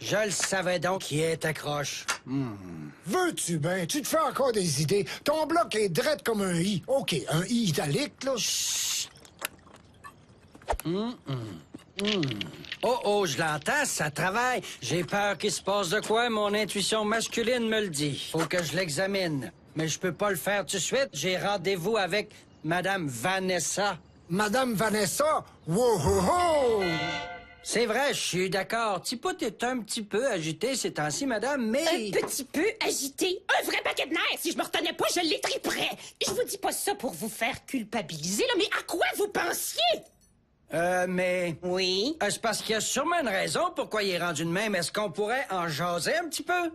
Je le savais donc qui est accroche. Veux-tu ben? Tu te fais encore des idées. Ton bloc est drette comme un I. OK, un I italique, là. Oh, je l'entends, ça travaille. J'ai peur qu'il se passe de quoi, mon intuition masculine me le dit. Faut que je l'examine. Mais je peux pas le faire tout de suite. J'ai rendez-vous avec Madame Vanessa. Madame Vanessa? Wow, ho, ho! C'est vrai, je suis d'accord. Tipot est un petit peu agité ces temps-ci, madame, mais... Un petit peu agité. Un vrai paquet de nerfs. Si je me retenais pas, je l'étriperais. Je vous dis pas ça pour vous faire culpabiliser, là, mais à quoi vous pensiez? Mais... Oui? C'est parce qu'il y a sûrement une raison pourquoi il est rendu de même. Est-ce qu'on pourrait en jaser un petit peu?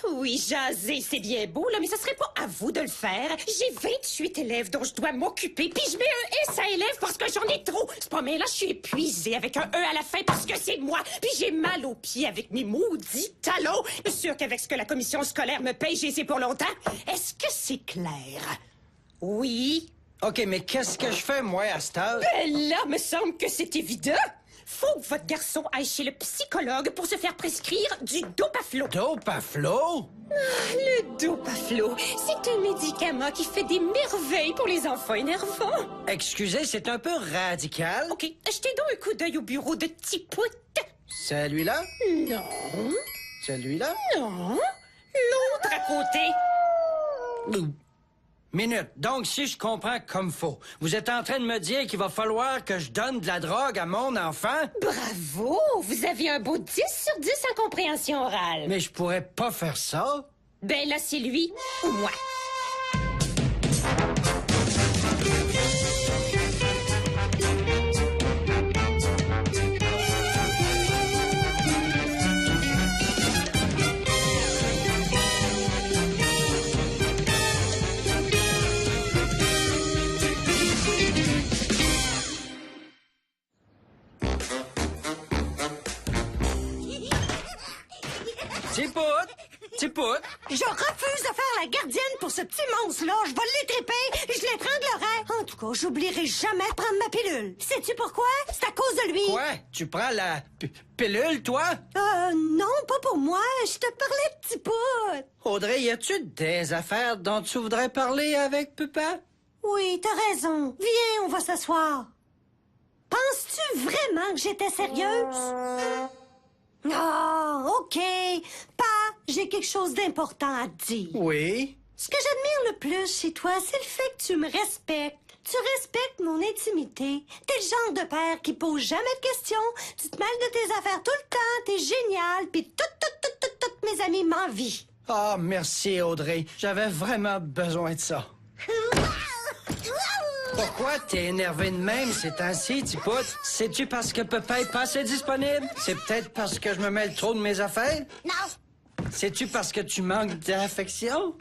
Oui, jaser, c'est bien beau, là, mais ce serait pas à vous de le faire. J'ai 28 élèves dont je dois m'occuper, puis je mets un S à élève parce que j'en ai trop. C'est pas mais là, je suis épuisée avec un E à la fin parce que c'est moi. Puis j'ai mal aux pieds avec mes maudits talons. Je suis sûre qu'avec ce que la commission scolaire me paye, j'ai essayé pour longtemps. Est-ce que c'est clair? Oui? OK, mais qu'est-ce que je fais, moi, à cette heure? Ben là, me semble que c'est évident. Faut que votre garçon aille chez le psychologue pour se faire prescrire du Dopaflo. Dopaflo? Le Dopaflo, c'est un médicament qui fait des merveilles pour les enfants énervants. Excusez, c'est un peu radical. OK, jetez donc un coup d'œil au bureau de Tipout. Celui-là? Non, Celui-là? non, l'autre à côté. Minute. Donc, si je comprends comme faut, vous êtes en train de me dire qu'il va falloir que je donne de la drogue à mon enfant? Bravo, vous avez un beau 10 sur 10 en compréhension orale. Mais je pourrais pas faire ça. Ben là, c'est lui ou moi. Tipot! Je refuse de faire la gardienne pour ce petit monstre-là. Je vais l'étriper, je l'étranglerai. En tout cas, j'oublierai jamais de prendre ma pilule. Sais-tu pourquoi? C'est à cause de lui. Quoi? Tu prends la pilule, toi? Non, pas pour moi. Je te parlais de petit pote. Audrey, y a-tu des affaires dont tu voudrais parler avec papa? Oui, t'as raison. Viens, on va s'asseoir. Penses-tu vraiment que j'étais sérieuse? Ah, OK. Pa, j'ai quelque chose d'important à te dire. Oui? Ce que j'admire le plus chez toi, c'est le fait que tu me respectes. Tu respectes mon intimité. T'es le genre de père qui pose jamais de questions. Tu te mêles de tes affaires tout le temps. T'es génial. Puis toutes mes amies m'envient. Ah, merci, Audrey. J'avais vraiment besoin de ça. Pourquoi t'es énervé de même ces temps-ci, Tipot? C'est-tu parce que papa est pas assez disponible? C'est peut-être parce que je me mêle trop de mes affaires? Non. C'est-tu parce que tu manques d'affection?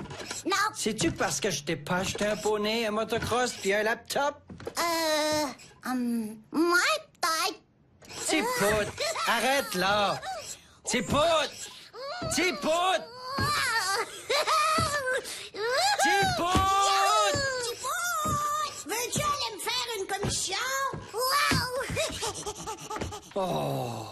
Non. C'est-tu parce que je t'ai pas acheté un poney, un motocross puis un laptop? Moi, peut-être. Tipot, arrête là! Tipot! Tipot! Tipot! Veux-tu aller me faire une commission? Wow! Oh!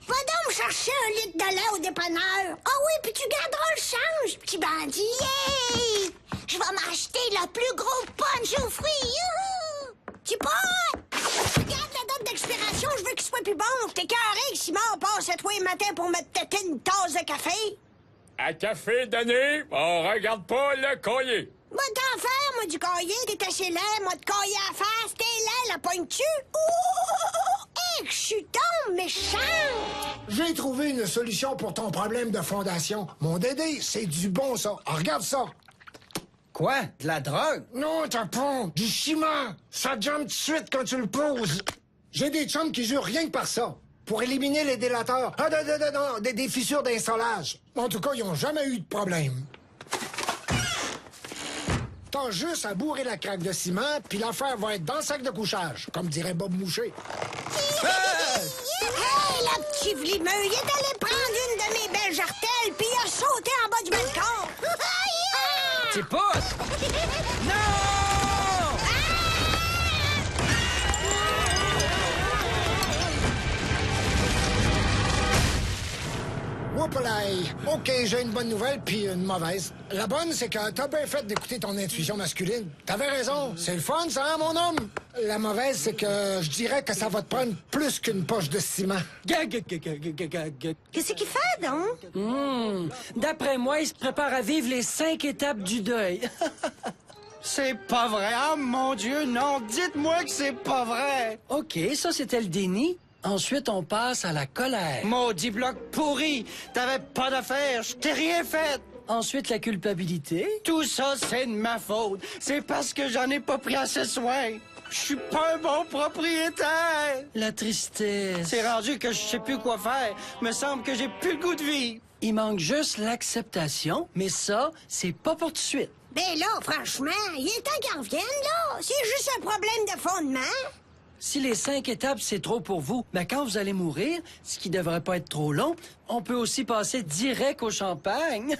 Va donc me chercher un litre de lait au dépanneur. Ah oui, puis tu garderas le change, petit bandit. Yeah! Je vais m'acheter le plus gros punch aux fruits. Youhou! Tu peux? Regarde la date d'expiration, je veux qu'il soit plus bon. Je t'ai carré que Simon passe à toi le matin pour me têter une tasse de café. À café donné, on regarde pas le cahier. Va t'en faire, moi, du cahier, t'es assez laid, moi, de cahier à face, t'es laid, la pointe-tu? Ouh! Hé, je suis donc méchante! J'ai trouvé une solution pour ton problème de fondation. Mon Dédé, c'est du bon, ça. Ah, regarde ça. Quoi? De la drogue? Non, t'as pas. Du ciment. Ça jambe tout de suite quand tu le poses. J'ai des chums qui jurent rien que par ça. Pour éliminer les délateurs. Ah, non, des fissures d'insolage. En tout cas, ils ont jamais eu de problème. T'as juste à bourrer la craque de ciment, puis l'affaire va être dans le sac de couchage, comme dirait Bob Moucher. Hey, le petit vlimeux, il est allé prendre une de mes belles jartelles, puis il a sauté en bas du balcon. Tipot! Non! Whoopalaï. OK, j'ai une bonne nouvelle puis une mauvaise. La bonne, c'est que t'as bien fait d'écouter ton intuition masculine. T'avais raison. C'est le fun, ça, hein, mon homme? La mauvaise, c'est que je dirais que ça va te prendre plus qu'une poche de ciment. Qu'est-ce qu'il fait, donc? D'après moi, il se prépare à vivre les 5 étapes du deuil. C'est pas vrai. Oh mon Dieu, non. Dites-moi que c'est pas vrai. OK, ça, c'était le déni. Ensuite, on passe à la colère. Maudit bloc pourri. T'avais pas d'affaires. Je t'ai rien fait. Ensuite, la culpabilité. Tout ça, c'est de ma faute. C'est parce que j'en ai pas pris assez soin. Je suis pas un bon propriétaire. La tristesse. C'est rendu que je sais plus quoi faire. Me semble que j'ai plus le goût de vivre. Il manque juste l'acceptation, mais ça, c'est pas pour tout de suite. Ben là, franchement, il est temps qu'ils reviennent, là. C'est juste un problème de fondement. Si les 5 étapes, c'est trop pour vous, mais quand vous allez mourir, ce qui devrait pas être trop long, on peut aussi passer direct au champagne.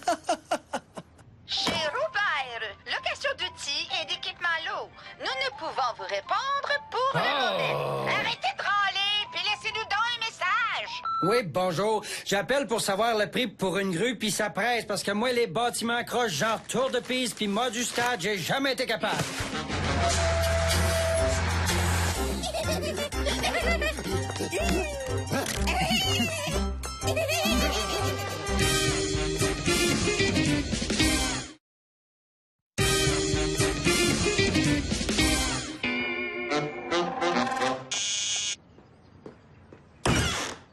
Chez Robert, location d'outils et d'équipements lourds. Nous ne pouvons vous répondre pour le moment. Arrêtez de râler, puis laissez-nous donc un message. Oui, bonjour. J'appelle pour savoir le prix pour une grue, puis ça presse, parce que moi, les bâtiments croches, genre tour de piste, puis mode du stade, j'ai jamais été capable.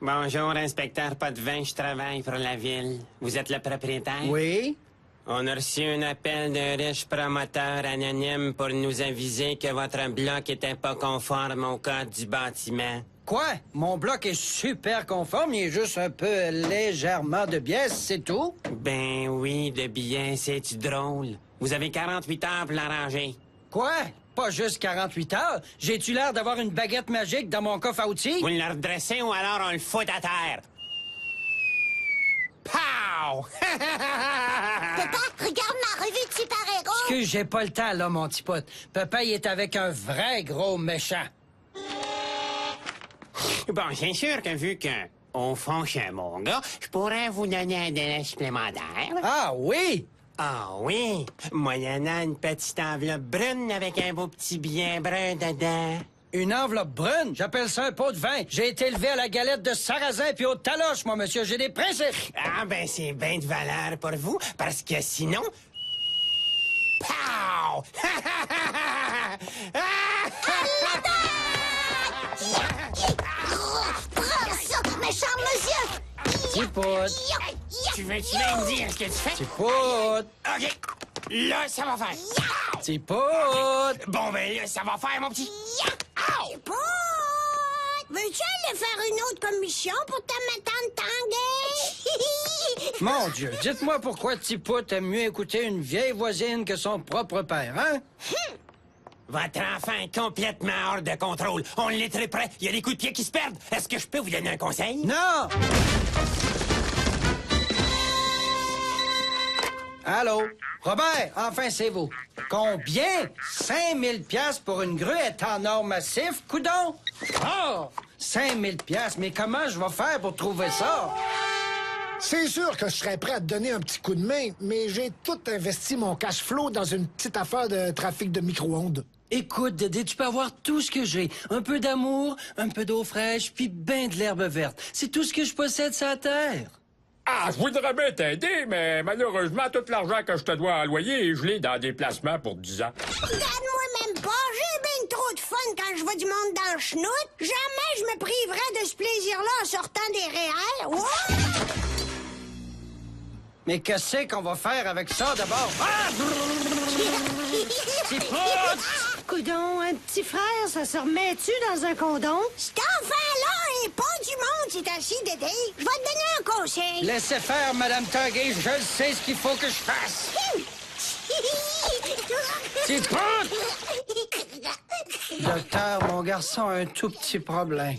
Bonjour, inspecteur Potvin, je travaille pour la ville. Vous êtes le propriétaire? Oui? On a reçu un appel d'un riche promoteur anonyme pour nous aviser que votre bloc était pas conforme au code du bâtiment. Quoi? Mon bloc est super conforme, il est juste un peu légèrement de biais, c'est tout? Ben oui, de bien, c'est-tu drôle? Vous avez 48 heures pour l'arranger. Quoi? Pas juste 48 heures. J'ai-tu l'air d'avoir une baguette magique dans mon coffre à outils? Vous le redressez ou alors on le fout à terre? Pow! Papa, regarde ma revue de super-héros. Excuse, j'ai pas le temps, là, mon petit pote. Papa, il est avec un vrai gros méchant. Bon, c'est sûr que vu que on fonce mon gars, je pourrais vous donner un délai supplémentaire. Ah oui? Ah oui, moyennant une petite enveloppe brune avec un beau petit billet brun dedans. Une enveloppe brune? J'appelle ça un pot de vin. J'ai été élevé à la galette de sarrasin puis au taloche, moi, monsieur. J'ai des principes. Ah ben c'est bien de valeur pour vous, parce que sinon... Pow! Prends ça, méchant monsieur. Petit pote. Tu veux me dire ce que tu fais? Petit pote. OK, là, ça va faire. Petit pote. Bon, ben là, ça va faire, mon petit. Pote! Veux-tu aller faire une autre commission pour ta matante Tanguay? Mon Dieu, dites-moi pourquoi Petit pote aime mieux écouter une vieille voisine que son propre père, hein? Votre enfant est complètement hors de contrôle. On l'est très près. Il y a des coups de pied qui se perdent. Est-ce que je peux vous donner un conseil? Non! Allô? Robert, enfin c'est vous. Combien? 5000 piastres pour une grue est en or massif, coudon? Oh! 5000 piastres, mais comment je vais faire pour trouver ça? C'est sûr que je serais prêt à te donner un petit coup de main, mais j'ai tout investi mon cash flow dans une petite affaire de trafic de micro-ondes. Écoute, Dédé, tu peux avoir tout ce que j'ai. Un peu d'amour, un peu d'eau fraîche, puis ben de l'herbe verte. C'est tout ce que je possède sur la terre. Ah, je voudrais bien t'aider, mais malheureusement, tout l'argent que je te dois alloyer, je l'ai dans des placements pour 10 ans. Regarde-moi même pas, j'ai bien trop de fun quand je vois du monde dans le schnout. Jamais je me priverais de ce plaisir-là en sortant des réels. Ouais. Mais qu'est-ce qu'on va faire avec ça d'abord? Ah! Petit pote! Coudon, un petit frère, ça se remet-tu dans un condom? Cet enfant-là est pas du monde, c'est assis, Dédé. Je vais te donner un conseil. Laissez faire, Madame Tanguay, je sais ce qu'il faut que je fasse. Petit pote! Docteur, mon garçon a un tout petit problème.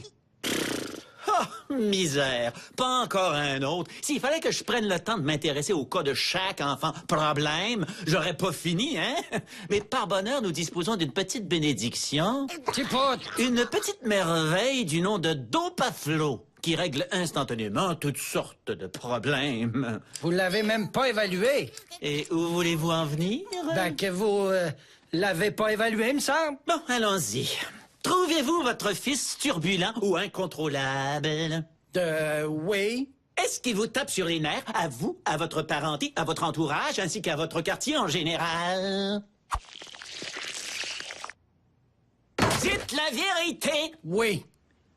Ah, misère. Pas encore un autre. S'il fallait que je prenne le temps de m'intéresser au cas de chaque enfant problème, j'aurais pas fini, hein? Mais par bonheur, nous disposons d'une petite bénédiction. Petit pote! Une petite merveille du nom de Dopaflo. qui règle instantanément toutes sortes de problèmes. Vous l'avez même pas évalué. Et où voulez-vous en venir? Ben, que vous l'avez pas évalué, me semble. Bon, allons-y. Trouvez-vous votre fils turbulent ou incontrôlable? Oui. Est-ce qu'il vous tape sur les nerfs, à vous, à votre parenté, à votre entourage, ainsi qu'à votre quartier en général? Dites la vérité! Oui.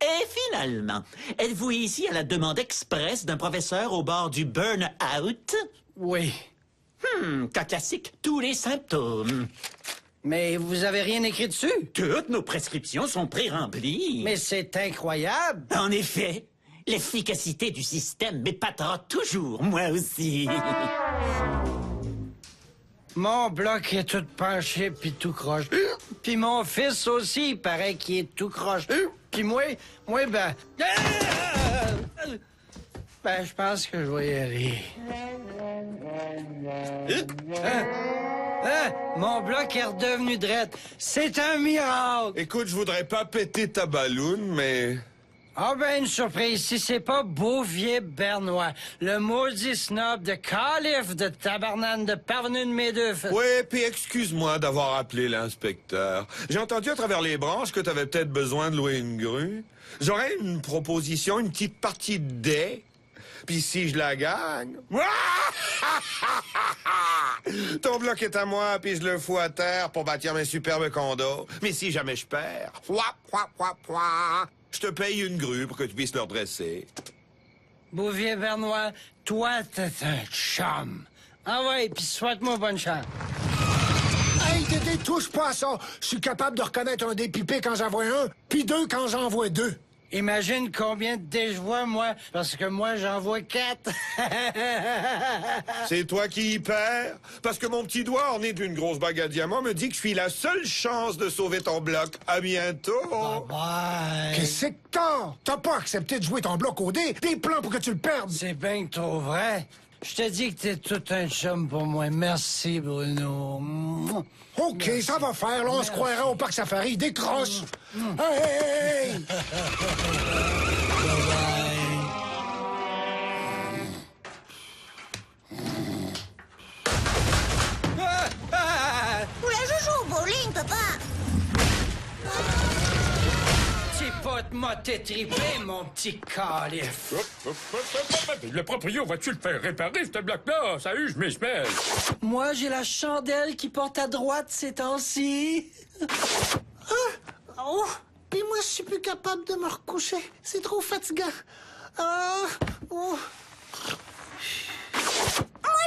Et finalement, êtes-vous ici à la demande express d'un professeur au bord du burn-out? Oui. Cas classique, tous les symptômes. Mais vous avez rien écrit dessus. Toutes nos prescriptions sont pré-remplies. Mais c'est incroyable. En effet, l'efficacité du système m'épatera toujours, moi aussi. Mon bloc est tout penché puis tout croche. Puis mon fils aussi, il paraît qu'il est tout croche. Puis moi, ben... Ben, je pense que je vais y aller. Mon bloc est redevenu drette. C'est un miracle. Écoute, je voudrais pas péter ta balloune, mais... Ah ben, une surprise, si c'est pas Bouvier Bernois, le maudit snob de calife de tabarnane de parvenu de mes deux fils. Oui, puis excuse-moi d'avoir appelé l'inspecteur. J'ai entendu à travers les branches que t'avais peut-être besoin de louer une grue. J'aurais une proposition, une petite partie de dés. Puis si je la gagne... Ton bloc est à moi, puis je le fous à terre pour bâtir mes superbes condos. Mais si jamais je perds... Je te paye une grue pour que tu puisses le redresser. Bouvier Bernois, toi, t'es un chum. Ah ouais, puis souhaite-moi bonne chance. Hey, Dédé, touche pas à ça. Je suis capable de reconnaître un dé pipé quand j'en vois un, puis deux quand j'en vois deux. Imagine combien de dés je vois, moi, parce que moi, j'en vois 4. C'est toi qui y perds? Parce que mon petit doigt, orné d'une grosse bague à diamants, me dit que je suis la seule chance de sauver ton bloc. À bientôt! Bye. Qu'est-ce que t'as? T'as pas accepté de jouer ton bloc au dé? Des plans pour que tu le perdes. C'est bien trop vrai. Je te dis que t'es tout un chum pour moi. Merci, Bruno. OK, ça va faire. Là, on se croira au parc safari. Décroche. Hey! Oula, je joue au bowling, papa. Petit pote m'a tétripé, mon petit calife. Le proprio, vas-tu le faire réparer, ce bloc-là? Ça use mes semelles. Moi, j'ai la chandelle qui porte à droite ces temps-ci. Oh, puis moi, je suis plus capable de me recoucher. C'est trop fatigant. Moi,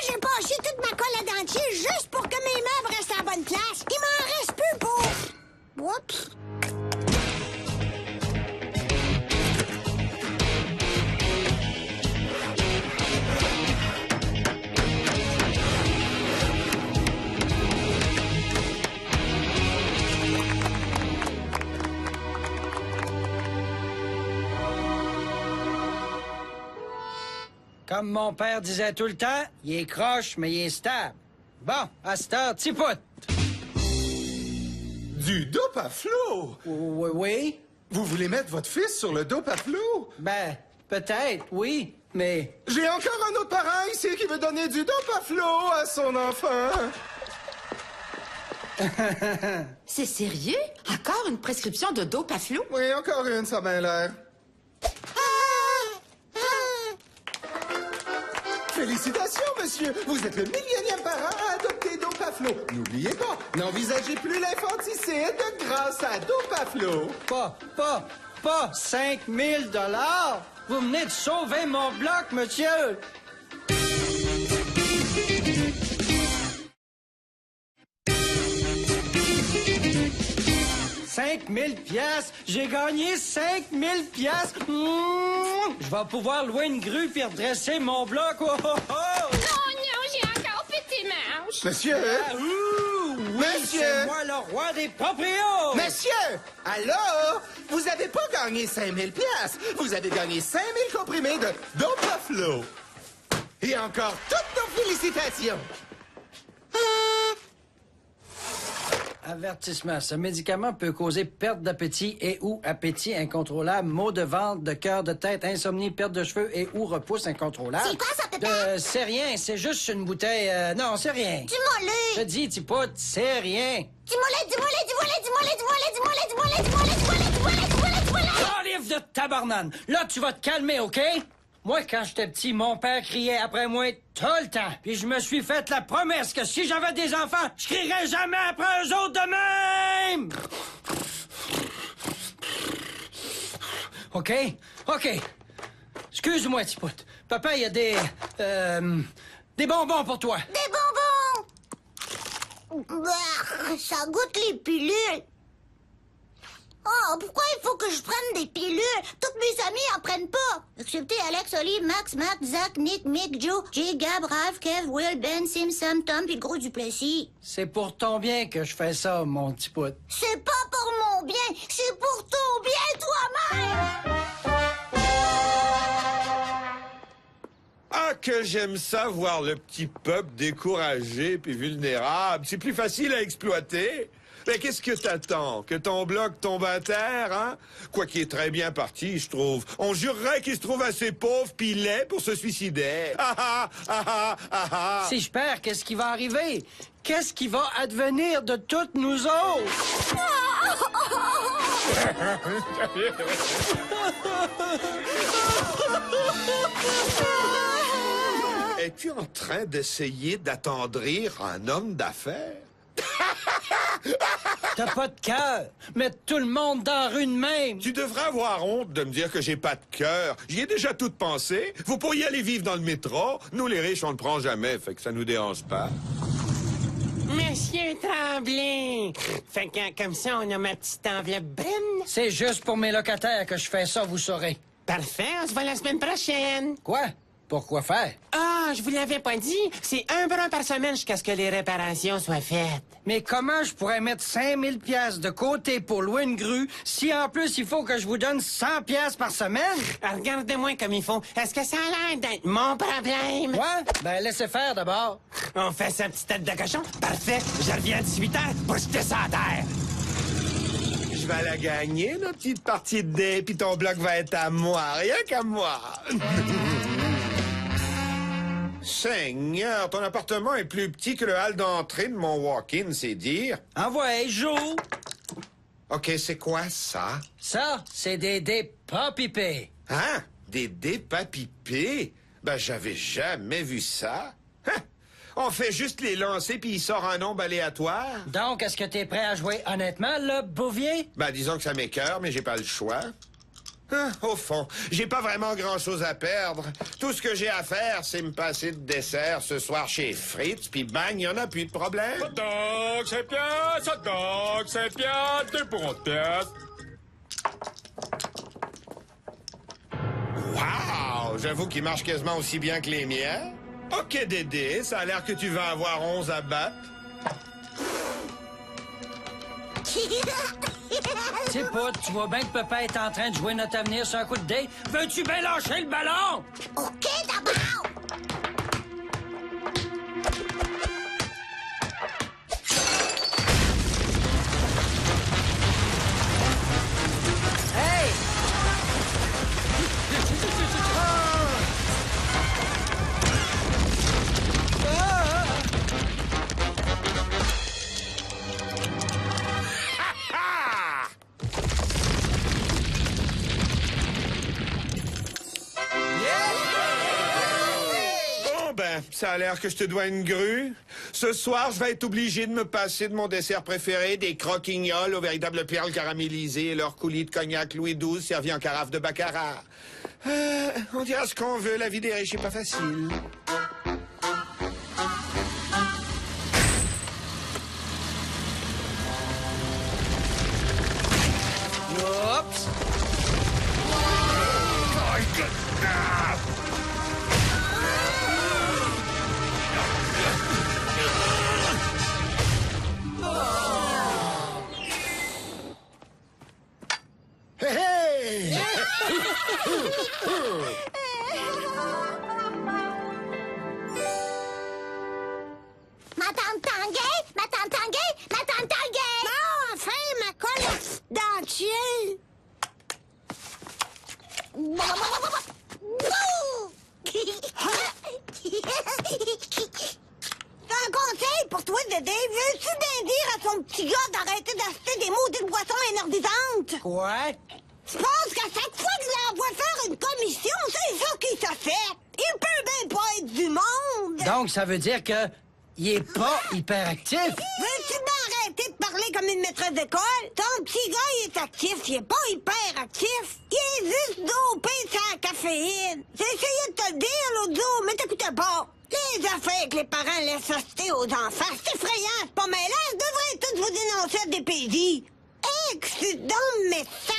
j'ai passé toute ma colle à dentier juste pour que mes meubles restent à la bonne place. Il m'en reste plus pour... Oups. Comme mon père disait tout le temps, il est croche, mais il est stable. Bon, à cette heure, petit pote. Du dope à flot! Oui? Vous voulez mettre votre fils sur le dope à flot? Ben, peut-être, oui, mais... J'ai encore un autre parent ici qui veut donner du dope à flot à son enfant. C'est sérieux? Encore une prescription de dope à flot? Oui, encore une, ça a bien l'air. Félicitations, monsieur! Vous êtes le millionième parent à adopter Dopaflo. N'oubliez pas, n'envisagez plus l'infanticide grâce à Dopaflo. Pas 5 000 $. Vous venez de sauver mon bloc, monsieur. 5 000 piastres. J'ai gagné 5 000 piastres. Je vais pouvoir louer une grue puis redresser mon bloc. Oh, oh, oh. Oh non, j'ai encore pété ma hanche. Monsieur! Oui, Monsieur! c'est moi le roi des proprios. Monsieur! Alors, vous avez pas gagné 5000 piastres. Vous avez gagné 5000 comprimés de Dopaflo. Et encore toutes nos félicitations. Avertissement. Ce médicament peut causer perte d'appétit et ou appétit incontrôlable, maux de ventre, de cœur, de tête, insomnie, perte de cheveux et ou repousse incontrôlable. C'est quoi ça, Pépère? C'est rien, c'est juste une bouteille... non, c'est rien. Dis-moi-le! Je te dis, Tipoute, c'est rien. Livre de tabarnane! Là, tu vas te calmer, OK? Moi, quand j'étais petit, mon père criait après moi tout le temps. Puis je me suis fait la promesse que si j'avais des enfants, je crierais jamais après eux autres de même! OK? OK. Excuse-moi, Tipoute. Papa, il y a des bonbons pour toi. Des bonbons! Bah, ça goûte les pilules. Oh, pourquoi il faut que je prenne des pilules? Toutes mes amies en prennent pas. Excepté Alex, Oli, Max, Matt, Zach, Nick, Mick, Joe, Jay, Gab, Ralph, Kev, Will, Ben, Sim, Sam, Tom, puis le gros Duplessis. C'est pour ton bien que je fais ça, mon Tipoute. C'est pas pour mon bien, c'est pour ton bien toi-même! Ah, que j'aime ça, voir le petit peuple découragé puis vulnérable. C'est plus facile à exploiter. Mais qu'est-ce que t'attends? Que ton bloc tombe à terre, hein? Quoi qu'il est très bien parti, je trouve. On jurerait qu'il se trouve assez pauvre pis laid pour se suicider. Ah ah ah ah ah ah! Si je perds, qu'est-ce qui va arriver? Qu'est-ce qui va advenir de toutes nous autres? Es-tu en train d'essayer d'attendrir un homme d'affaires? T'as pas de cœur. Mettre tout le monde dans la rue de même. Tu devrais avoir honte de me dire que j'ai pas de cœur. J'y ai déjà tout pensé. Vous pourriez aller vivre dans le métro. Nous, les riches, on le prend jamais, fait que ça nous dérange pas. Monsieur Tremblay! Fait que comme ça, on a ma petite enveloppe brune. C'est juste pour mes locataires que je fais ça, vous saurez. Parfait, on se voit la semaine prochaine. Quoi? Pourquoi faire? Ah, je vous l'avais pas dit. C'est 1 bras par semaine jusqu'à ce que les réparations soient faites. Mais comment je pourrais mettre 5000 pièces de côté pour louer une grue si en plus il faut que je vous donne 100 pièces par semaine? Regardez-moi comme il faut. Est-ce que ça a l'air d'être mon problème? Ouais? Ben laissez faire d'abord. On fait sa petite tête de cochon? Parfait. Je reviens à 18h pour jeter ça à terre. Je vais la gagner, la petite partie de dés, puis ton bloc va être à moi, rien qu'à moi. Seigneur, ton appartement est plus petit que le hall d'entrée de mon walk-in, c'est dire. Envoie, joue! OK, c'est quoi ça? Ça, c'est des dés pas pipés. Hein? Des dés pas pipés? Ben, j'avais jamais vu ça. Hein? On fait juste les lancer puis il sort un nombre aléatoire? Donc, est-ce que t'es prêt à jouer honnêtement, là, Bouvier? Ben, disons que ça m'écœure, mais j'ai pas le choix. Hein, au fond, j'ai pas vraiment grand-chose à perdre. Tout ce que j'ai à faire, c'est me passer de dessert ce soir chez Fritz, puis bang, y en a plus de problème. Hot dog, 5 piastres, hot dog, 5 piastres, 2 pour 1 piastre. Wow! J'avoue qu'il marche quasiment aussi bien que les miens. OK, Dédé, ça a l'air que tu vas avoir 11 à battre. C'est pas, tu vois bien que papa est en train de jouer notre avenir sur un coup de dé. Veux-tu bien lâcher le ballon? OK, d'abord! Hey! Ça a l'air que je te dois une grue. Ce soir, je vais être obligé de me passer de mon dessert préféré, des croquignoles aux véritables perles caramélisées et leur coulis de cognac Louis XII servi en carafe de baccarat. On dira ce qu'on veut, la vie des riches est pas facile. Oups! Hey! Ma tante Tanguay! Ma tante Tanguay! Ma tante Tanguay! Veux-tu bien dire à son petit gars d'arrêter d'acheter des maudites boissons énergisantes? Quoi? Je pense qu'à chaque fois que je l'envoie faire une commission, c'est ça qui se fait. Il peut bien pas être du monde. Donc, ça veut dire que il est pas hyperactif? Veux-tu bien arrêter de parler comme une maîtresse d'école? Ton petit gars, il est actif, il est pas hyper actif. Il est juste dopé sans caféine. J'ai essayé de te le dire l'autre jour, mais t'écoutais pas. Les affaires que les parents laissent acheter aux enfants, c'est effrayant, c'est pas mêlant. Je devrais tous vous dénoncer à des pays. Hey, que c'est donc méchant!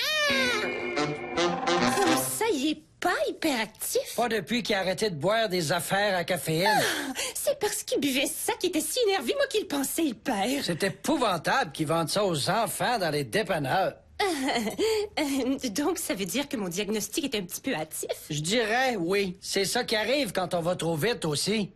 Comme ça, il est pas hyperactif? Pas depuis qu'il a arrêté de boire des affaires à caféine. C'est parce qu'il buvait ça qu'il était si énervé, moi, qu'il pensait hyper. C'est épouvantable qu'ils vendent ça aux enfants dans les dépanneurs. Donc, ça veut dire que mon diagnostic est un petit peu hâtif? Je dirais oui. C'est ça qui arrive quand on va trop vite aussi.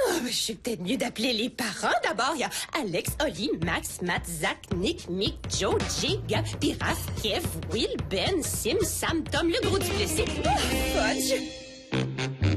Oh, je suis peut-être mieux d'appeler les parents. D'abord, il y a Alex, Oli, Max, Matt, Zach, Nick, Mick, Joe, Jig, puis Raph, Kev, Will, Ben, Sim, Sam, Tom, le gros du blessé. Oh, fudge!